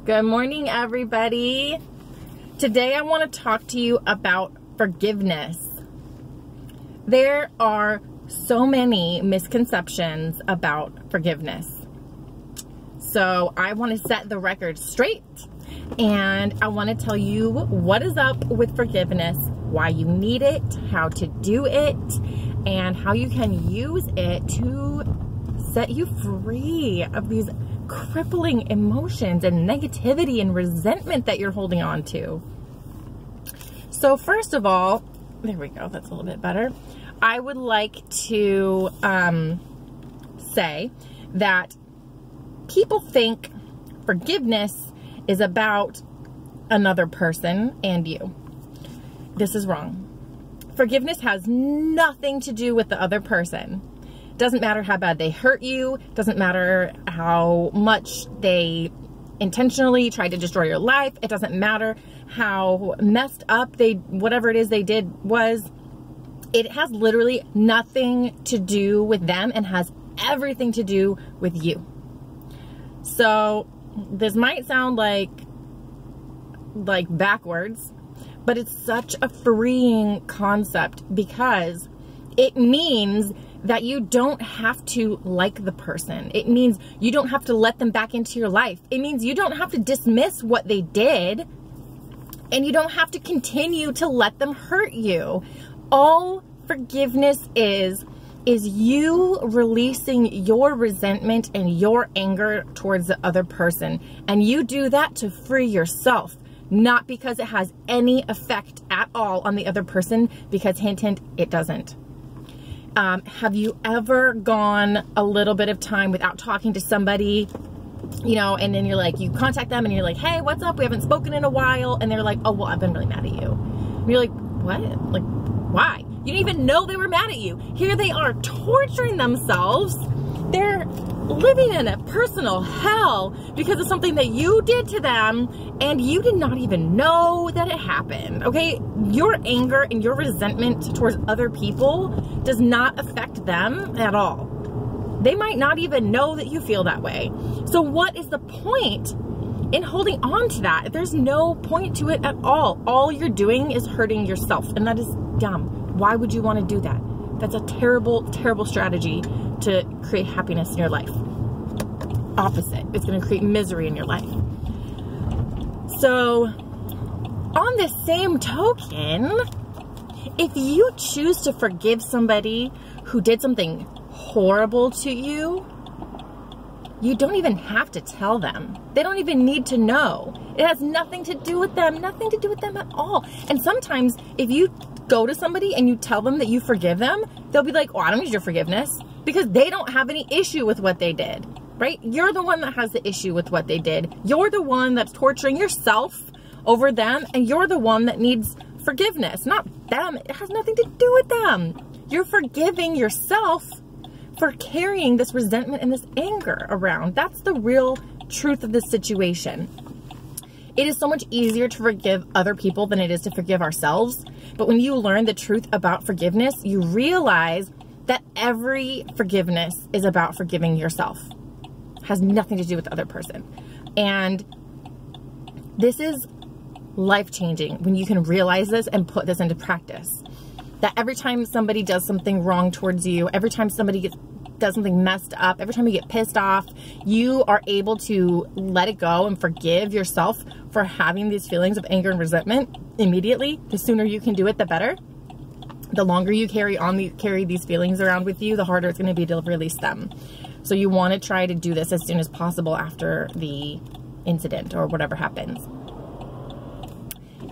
Good morning, everybody. Today I want to talk to you about forgiveness. There are so many misconceptions about forgiveness. So I want to set the record straight, and I want to tell you what is up with forgiveness, why you need it, how to do it, and how you can use it to set you free of these crippling emotions and negativity and resentment that you're holding on to. So first of all, there we go, that's a little bit better. I would like to say that people think forgiveness is about another person and you. This is wrong. Forgiveness has nothing to do with the other person. Doesn't matter how bad they hurt you, doesn't matter how much they intentionally tried to destroy your life, it doesn't matter how messed up whatever it is they did was. It has literally nothing to do with them and has everything to do with you. So this might sound like backwards, but it's such a freeing concept because it means that you don't have to like the person. It means you don't have to let them back into your life. It means you don't have to dismiss what they did, and you don't have to continue to let them hurt you. All forgiveness is you releasing your resentment and your anger towards the other person. And you do that to free yourself, not because it has any effect at all on the other person, because hint, hint, it doesn't. Have you ever gone a little bit of time without talking to somebody, you know, and then you're like, you contact them and you're like, hey, what's up? We haven't spoken in a while. And they're like, oh, well, I've been really mad at you. And you're like, what? Like, why? You didn't even know they were mad at you. Here they are torturing themselves. They're living in a personal hell because of something that you did to them, and you did not even know that it happened, okay? Your anger and your resentment towards other people does not affect them at all. They might not even know that you feel that way. So what is the point in holding on to that? There's no point to it at all. All you're doing is hurting yourself, and that is dumb. Why would you want to do that? That's a terrible, terrible strategy to create happiness in your life. Opposite. It's going to create misery in your life. So, on the same token, if you choose to forgive somebody who did something horrible to you, you don't even have to tell them. They don't even need to know. It has nothing to do with them, nothing to do with them at all. And sometimes if you go to somebody and you tell them that you forgive them, they'll be like, oh, I don't need your forgiveness, because they don't have any issue with what they did, right? You're the one that has the issue with what they did. You're the one that's torturing yourself over them, and you're the one that needs forgiveness, not them. It has nothing to do with them. You're forgiving yourself for carrying this resentment and this anger around. That's the real truth of this situation. It is so much easier to forgive other people than it is to forgive ourselves. But when you learn the truth about forgiveness, you realize that every forgiveness is about forgiving yourself. It has nothing to do with the other person. And this is life-changing when you can realize this and put this into practice. That every time somebody does something wrong towards you, every time somebody does something messed up, every time you get pissed off, you are able to let it go and forgive yourself for having these feelings of anger and resentment immediately. The sooner you can do it, the better. The longer you carry these feelings around with you, the harder it's going to be to release them. So you want to try to do this as soon as possible after the incident or whatever happens.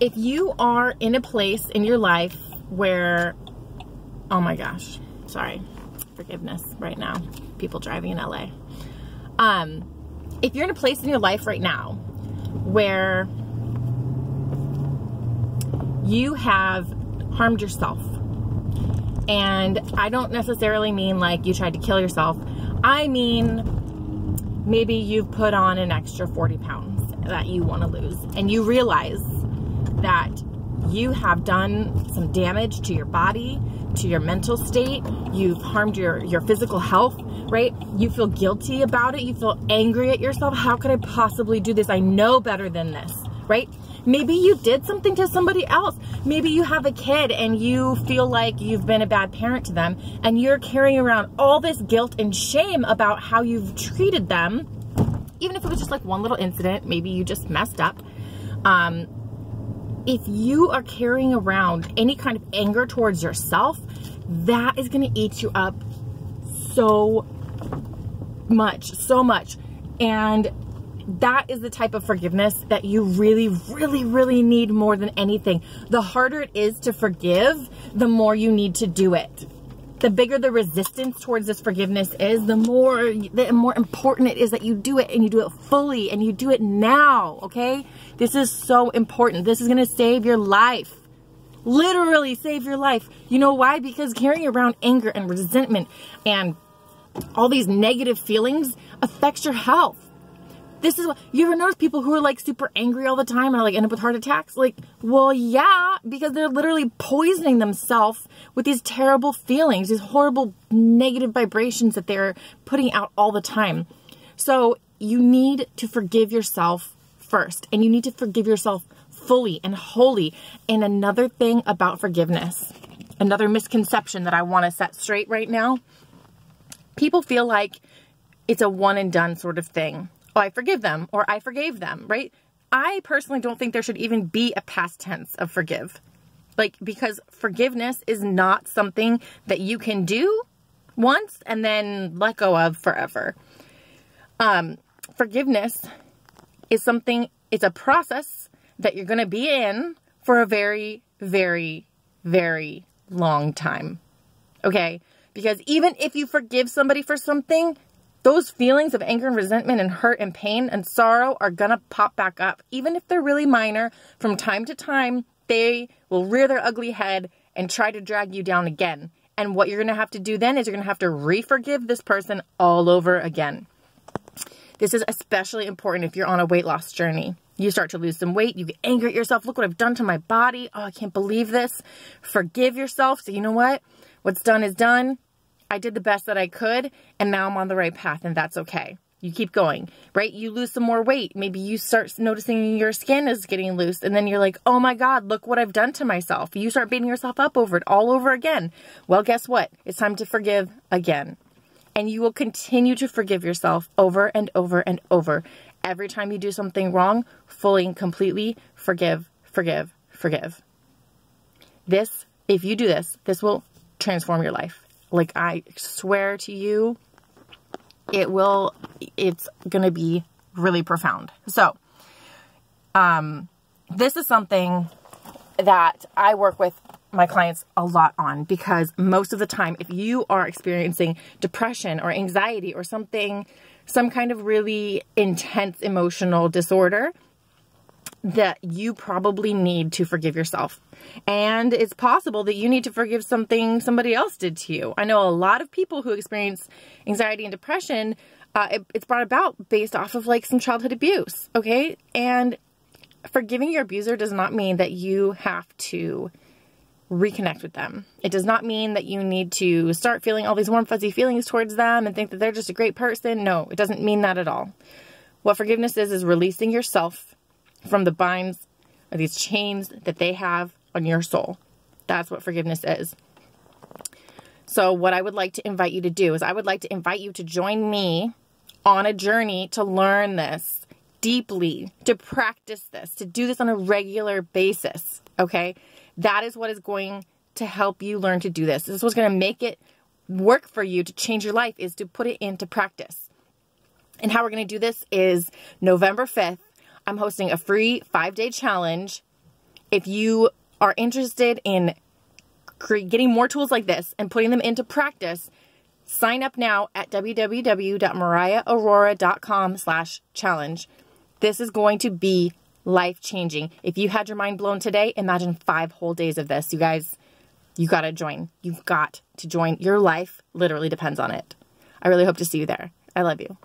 If you are in a place in your life where, oh my gosh, sorry, forgiveness right now, people driving in LA. If you're in a place in your life right now where you have harmed yourself, and I don't necessarily mean like you tried to kill yourself, I mean maybe you've put on an extra 40 pounds that you want to lose, and you realize that you have done some damage to your body, to your mental state. You've harmed your physical health, right? You feel guilty about it. You feel angry at yourself. How could I possibly do this? I know better than this, right? Maybe you did something to somebody else. Maybe you have a kid and you feel like you've been a bad parent to them, and you're carrying around all this guilt and shame about how you've treated them. Even if it was just like one little incident, maybe you just messed up. If you are carrying around any kind of anger towards yourself, that is going to eat you up so much. And that is the type of forgiveness that you really need more than anything. The harder it is to forgive, the more you need to do it. The bigger the resistance towards this forgiveness is, the more important it is that you do it, and you do it fully, and you do it now, okay? This is so important. This is going to save your life. Literally save your life. You know why? Because carrying around anger and resentment and all these negative feelings affects your health. This is what, you ever notice people who are like super angry all the time and like end up with heart attacks? Like, well, yeah, because they're literally poisoning themselves with these terrible feelings, these horrible negative vibrations that they're putting out all the time. So you need to forgive yourself first, and you need to forgive yourself fully and wholly. And another thing about forgiveness, another misconception that I want to set straight right now, people feel like it's a one and done sort of thing. Oh, I forgive them, or I forgave them, right? I personally don't think there should even be a past tense of forgive. Like, because forgiveness is not something that you can do once and then let go of forever. Forgiveness is something, it's a process that you're going to be in for a very long time. Okay? Because even if you forgive somebody for something, those feelings of anger and resentment and hurt and pain and sorrow are going to pop back up. Even if they're really minor, from time to time, they will rear their ugly head and try to drag you down again. And what you're going to have to do then is you're going to have to re-forgive this person all over again. This is especially important if you're on a weight loss journey. You start to lose some weight. You get angry at yourself. Look what I've done to my body. Oh, I can't believe this. Forgive yourself. So you know what? What's done is done. I did the best that I could, and now I'm on the right path, and that's okay. You keep going, right? You lose some more weight. Maybe you start noticing your skin is getting loose, and then you're like, oh my God, look what I've done to myself. You start beating yourself up over it all over again. Well, guess what? It's time to forgive again. And you will continue to forgive yourself over and over and over. Every time you do something wrong, fully and completely forgive. This, if you do this, this will transform your life. Like, I swear to you, it's going to be really profound. So, this is something that I work with my clients a lot on, because most of the time, if you are experiencing depression or anxiety or some kind of really intense emotional disorder, that you probably need to forgive yourself. And it's possible that you need to forgive something somebody else did to you. I know a lot of people who experience anxiety and depression, it's brought about based off of like some childhood abuse, okay? And forgiving your abuser does not mean that you have to reconnect with them. It does not mean that you need to start feeling all these warm, fuzzy feelings towards them and think that they're just a great person. No, it doesn't mean that at all. What forgiveness is releasing yourself from the binds or these chains that they have on your soul. That's what forgiveness is. So what I would like to invite you to do is I would like to invite you to join me on a journey to learn this deeply, to practice this, to do this on a regular basis, okay? That is what is going to help you learn to do this. This is what's going to make it work for you to change your life, is to put it into practice. And how we're going to do this is November 5th. I'm hosting a free 5-day challenge. If you are interested in getting more tools like this and putting them into practice, sign up now at www.mariaaurora.com/challenge. This is going to be life-changing. If you had your mind blown today, imagine 5 whole days of this. You guys, you got to join. You've got to join. Your life literally depends on it. I really hope to see you there. I love you.